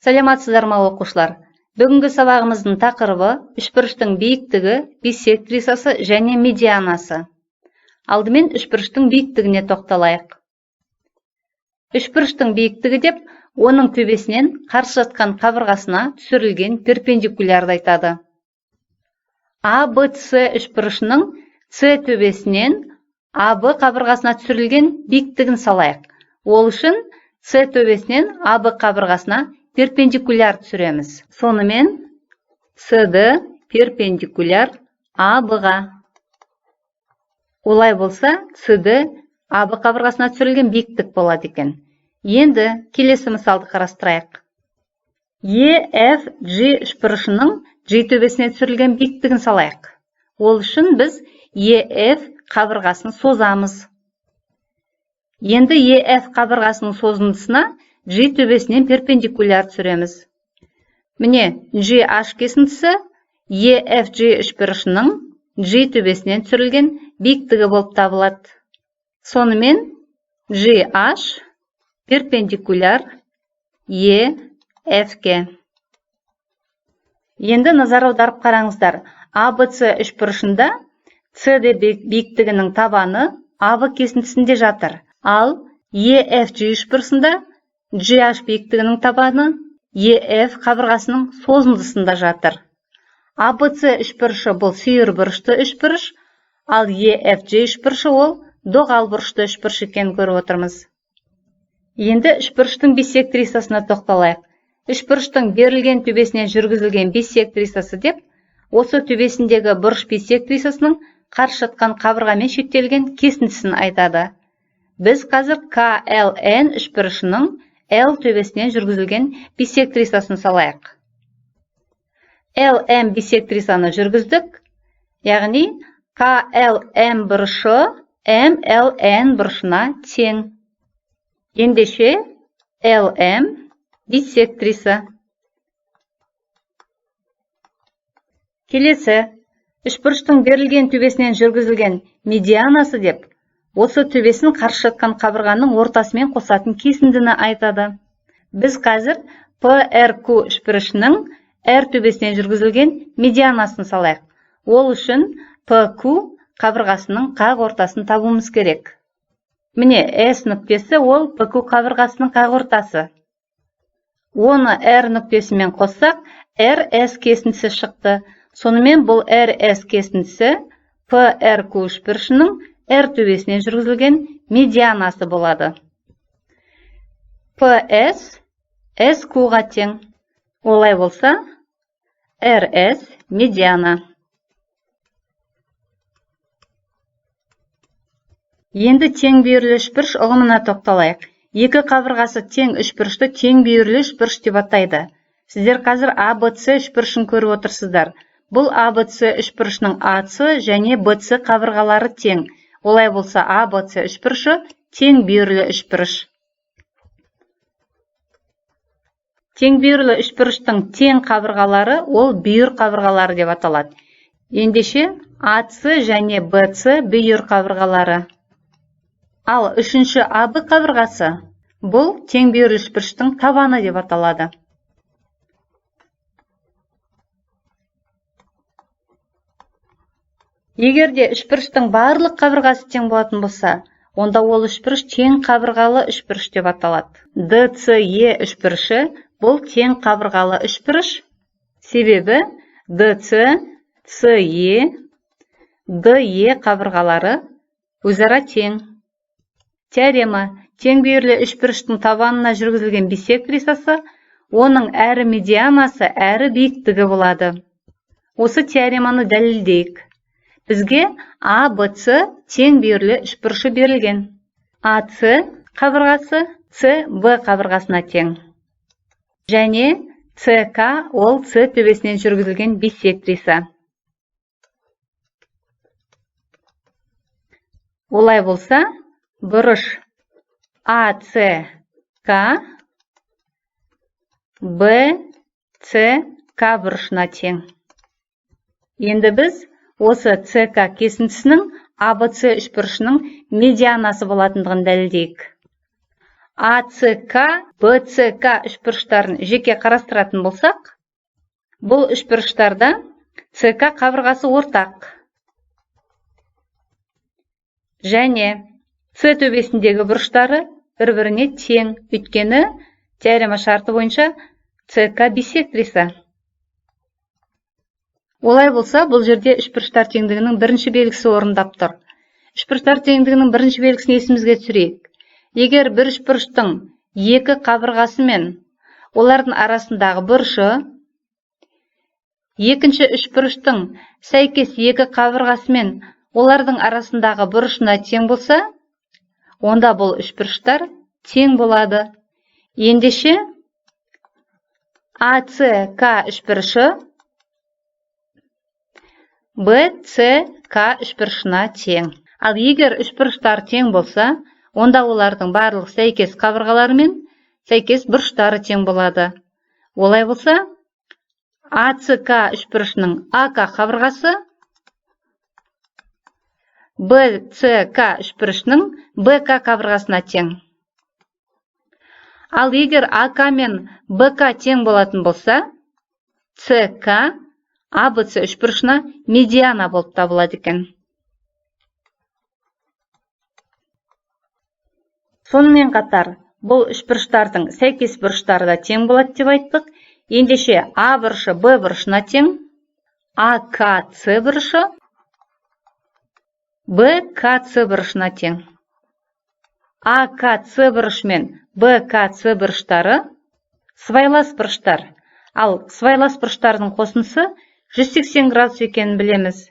Саламатсыздар ма оқушылар? Бүгінгі сабағымыздың тақырыбы үшбұрыштың биіктігі, биссектрисасы және медианасы. Алдымен үшбұрыштың биіктігіне тоқталайық. Үшбұрыштың биіктігі деп, оның төбесінен қарсы жатқан қабырғасына түсірілген перпендикулярды айтады. ABC үшбұрышының С төбесінен AB қабырғасына түсірілген биіктігін салайық. Ол үшін С төбесінен AB қабырғасына перпендикуляр түсіреміз. Сонымен CD перпендикуляр AB-ға. Олай болса, CD AB қабырғасына түсірілген биіктік болады екен. Енді келесі мысалды қарастырайық. EFG үшбұрышының G төбесіне түсірілген биіктігін салайық. Ол үшін біз EF қабырғасын созамыз. Енді EF қабырғасының созындысына G төбесінен перпендикуляр түсіреміз. Міне, GH кесіндісі EFG үшбұрышының G төбесінен түсірілген биіктігі болып табылады. Сонымен GH перпендикуляр EF-ке. Енді назар аударып қараңыздар. ABC үшбұрышында CD биіктігінің табаны AB кесіндісінде жатыр. Ал EFG үшбұрышында GH биіктігінің табаны EF қабырғасының созындысында жатыр. ABC үшбұрышы бұл сүйірбұрышты үшбұрыш, ал EFG үшбұрышы ол доғал бұрышты үшбұрыш екенін көріп отырмыз. Енді үшбұрыштың биссектрисасына тоқталайық. Үшбұрыштың берілген төбесінен жүргізілген биссектрисасы деп, осы төбесіндегі бұрыш биссектрисасының қарсы жатқан қабырғамен шектелген кесіндісін айтады. Біз қазір KLN үшбұрышының L төбесінен жүргізілген биссектрисасын салайық. LM биссектрисаны жүргіздік, яғни KLM бұрышы MLN бұрышына тең. Ендеше LM биссектриса. Келесі, үшбұрыштың берілген төбесінен жүргізілген медианасы деп, осы төбесін қарсы жатқан қабырғаның ортасымен қосатын кесіндіні айтады. Біз қазір PRQ үшбұрышының R төбесінен жүргізілген медианасын салайық. Ол үшін PQ қабырғасының қақ ортасын табуымыз керек. Міне, S нүктесі ол PQ қабырғасының қақ ортасы. Оны R нүктесімен қоссақ, RS кесіндісі шықты. Сонымен бұл RS кесіндісі PRQ үшбұрышының R төбесінен жүргізілген медианасы болады. PS SQ-ға тең. Олай болса, RS медиана. Енді тең бүйірлі үшбұрыш ұғымына тоқталайық. Екі қабырғасы тең үшбұрышты тең бүйірлі үшбұрыш деп атайды. Сіздер қазір ABC үшбұрышын көріп отырсыздар. Бұл ABC үшбұрышының AC және BC қабырғалары тең. Олай болса, ABC үшбұрышы тең бүйірлі үшбұрыш. Тең бүйірлі үшбұрыштың тең қабырғалары ол бүйір қабырғалары деп аталады. Ендеше AC және BC бүйір қабырғалары. Ал үшінші AB қабырғасы бұл тең бүйірлі үшбұрыштың табаны деп аталады. Егерде үшбұрыштың барлық қабырғасы тең болатын болса, онда ол үшбұрыш тең қабырғалы үшбұрыш деп аталады. DCE үшбұрышы бұл тең қабырғалы үшбұрыш, себебі DC, CE, DE қабырғалары өзара тең. Теорема: тең бүйірлі үшбұрыштың табанына жүргізілген биссектрисасы, оның әрі медианасы, әрі биіктігі болады. Осы теореманы дәлелдейік. Бізге ABC тең бүйірлі үшбұрышы берілген. AC қабырғасы CB қабырғасына тең. Және CK ол C төбесінен жүргізілген биссектриса. Олай болса, бұрыш ACK BCK бұрышына тең. Енді біз осы CK кесіндісінің ABC үшбұрышының медианасы болатындығын дәлелдейік. АЦК, БЦК үшбұрыштарын жеке қарастыратын болсақ, бұл үшбұрыштарда ЦК қабырғасы ортақ. Және С төбесіндегі бұрыштары бір-біріне тең, өйткені теорема шарты бойынша ЦК бисектриса. Олай болса, бұл жерде үшбұрыштар теңдігінің бірінші белгісі орындап тұр. Үшбұрыштар теңдігінің бірінші белгісін есімізге түсірейік. Егер бір үшбұрыштың екі қабырғасы мен олардың арасындағы бұрышы екінші үшбұрыштың сәйкес екі қабырғасы мен олардың арасындағы бұрышына тең болса, онда бұл үшбұрыштар тең болады. Ендеше АЦК үшбұрышы БЦК үшбұрышына тең. Ал егер үшбұрыштар тең болса, онда олардың барлық сәйкес қабырғалары мен сәйкес бұрыштары тең болады. Олай болса, АЦК үшбұрышының АК қабырғасы БЦК үшбұрышының БК қабырғасына тең. Ал егер АК мен БК тең болатын болса, ЦК АБЦ үшбұрышына медиана болып табылады екен. Сонымен қатар, бұл үшбұрыштардың сәйкес бұрыштары да тең болады деп айттық. Ендеше А бұрышы Б бұрышына тең, АКЦ бұрышы БКЦ бұрышына тең. АКЦ бұрышы мен БКЦ бұрыштары сыбайлас бұрыштар, ал сыбайлас бұрыштардың қосындысы 180 градус екенін білеміз.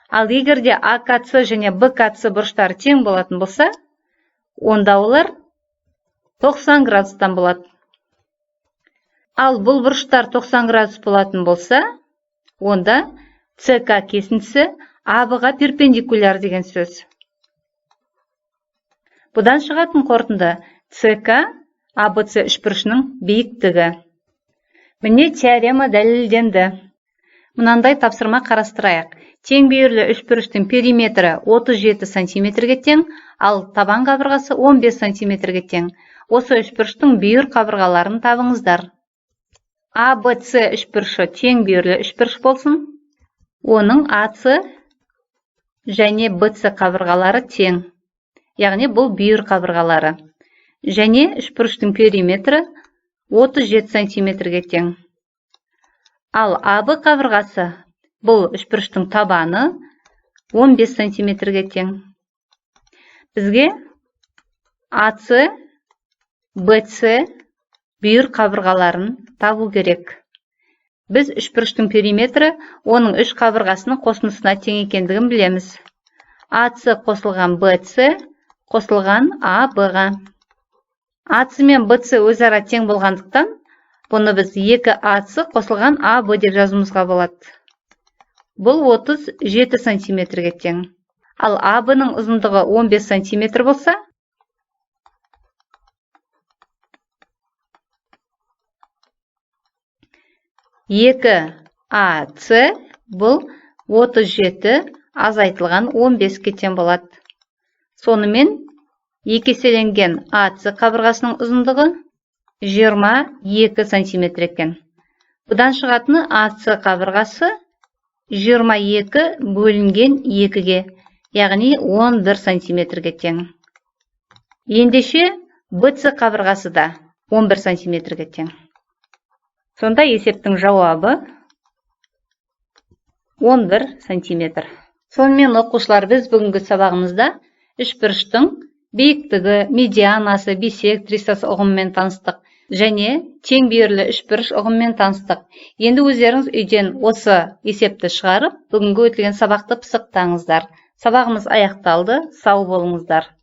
Ал егерде АКЦ және БКЦ бұрыштары тең болатын болса, онда олар 90 градустан болады. Ал бұл бұрыштар 90 градус болатын болса, онда ЦК кесіндісі АБ-ға перпендикуляр деген сөз. Бұдан шығатын қорытынды ЦК АБЦ үшбұрышының биіктігі. Міне теорема дәлелденді. Мынандай тапсырма қарастырайық. Тең бүйірлі үшбұрыштың периметрі 37 сантиметрге тең, ал табан қабырғасы 15 сантиметрге тең. Осы үшбұрыштың бүйір қабырғаларын табыңыздар. АБЦ үшбұрышы тең бүйірлі үшбұрыш болсын. Оның АЦ және БЦ қабырғалары тең. Яғни бұл бүйір қабырғалары. Және үшбұрыштың периметрі 37 сантиметрге тең. Ал АБ қабырғасы бұл үшбұрыштың табаны 15 сантиметрге тең. Бізге АЦ, БЦ бүйір қабырғаларын табу керек. Біз үшбұрыштың периметрі оның үш қабырғасының қосындысына тең екендігін білеміз. АЦ қосылған БЦ қосылған АБ-ға. АЦ мен БЦ өзара тең болғандықтан, бұны біз 2 АЦ қосылған АБ деп жазуымызға болады. Бұл 37 сантиметрге тең. Ал АБ-ның ұзындығы 15 сантиметр болса, екі АЦ бұл 37 азайтылған 15-ке тең болады. Сонымен, екеселенген АЦ қабырғасының ұзындығы 22 сантиметр екен. Бұдан шығатыны АЦ қабырғасы 22 бөлінген 2-ге, яғни 11 сантиметрге тең. Ендеше БЦ қабырғасы да 11 сантиметрге тең. Сонда есептің жауабы 11 сантиметр. Сонымен оқушылар, біз бүгінгі сабағымызда үшбұрыштың биіктігі, медианасы, бисектрисасы ұғымымен таныстық және тең бүйірлі үшбұрыш ұғымымен таныстық. Енді өздеріңіз үйден осы есепті шығарып, бүгінгі өтілген сабақты пысықтаңыздар. Сабағымыз аяқталды. Сау болыңыздар.